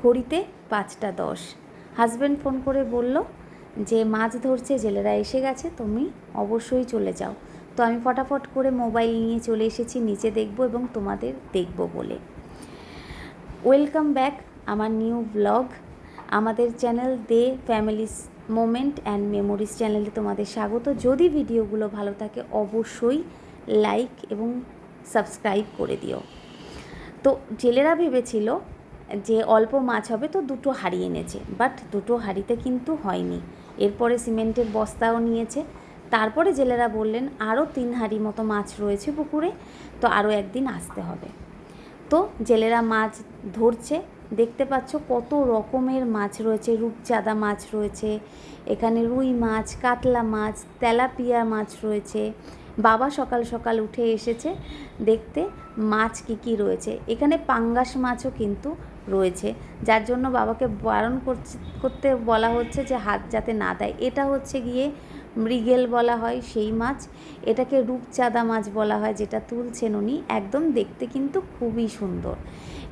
ঘড়িতে 5টা 10। Husband phone করে বলল যে মাছ ধরছে, জেলেরা এসে গেছে, তুমি অবশ্যই চলে যাও। তো আমি ফটাফট করে মোবাইল নিয়ে চলে এসেছি নিচে দেখব এবং তোমাদের দেখব বলে। ওয়েলকাম ব্যাক আমার নিউ ব্লগ। আমাদের channel the families moment and memories চ্যানেলে তোমাদের স্বাগত। যদি ভিডিওগুলো ভালো থাকে অবশ্যই লাইক এবং সাবস্ক্রাইব করে দিও। তো জেলেরা ভেবেছিল যে অল্প মাছ হবে, তো 2টো হাঁড়ি এনেছে, বাট 2টো হাঁড়িতে কিন্তু হয়নি। এরপরে সিমেন্টের বস্তাও নিয়েছে। তারপরে জেলেরা বললেন আরও 3 হাঁড়ি মতো মাছ রয়েছে পুকুরে, তো আরও একদিন আসতে হবে। তো জেলেরা মাছ ধরছে, দেখতে পাচ্ছ কত রকমের মাছ রয়েছে। রূপচাঁদা মাছ রয়েছে, এখানে রুই মাছ, কাতলা মাছ, তেলাপিয়া মাছ রয়েছে। বাবা সকাল সকাল উঠে এসেছে দেখতে মাছ কী রয়েছে। এখানে পাঙ্গাস মাছও কিন্তু রয়েছে, যার জন্য বাবাকে বারণ করতে বলা হচ্ছে যে হাত যাতে না দেয়। এটা হচ্ছে গিয়ে মৃগেল বলা হয় সেই মাছ, এটাকে রূপচাঁদা মাছ বলা হয়, যেটা তুলছেন উনি। একদম দেখতে কিন্তু খুবই সুন্দর।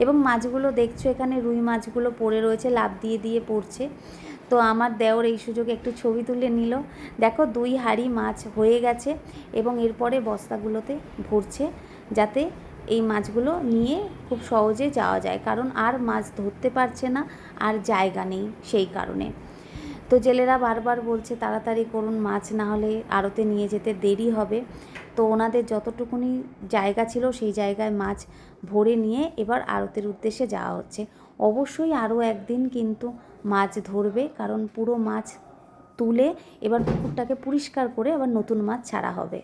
এবং মাছগুলো দেখছো এখানে রুই মাছগুলো পড়ে রয়েছে, লাফ দিয়ে দিয়ে পড়ছে। তো আমার দেওর এই সুযোগে একটু ছবি তুলে নিল। দেখো 2 হাঁড়ি মাছ হয়ে গেছে এবং এরপরে বস্তাগুলোতে ভরছে, যাতে এই মাছগুলো নিয়ে খুব সহজে যাওয়া যায়, কারণ আর মাছ ধরতে পারছে না, আর জায়গা নেই সেই কারণে। তো জেলেরা বারবার বলছে তাড়াতাড়ি করুন, মাছ না হলে আড়তে নিয়ে যেতে দেরি হবে। তো ওনাদের যতটুকুনি জায়গা ছিল সেই জায়গায় মাছ ভরে নিয়ে এবার আড়তের উদ্দেশ্যে যাওয়া হচ্ছে। অবশ্যই আরও একদিন কিন্তু মাছ ধরবে, কারণ পুরো মাছ তুলে এবার পুকুরটাকে পরিষ্কার করে আবার নতুন মাছ ছাড়া হবে।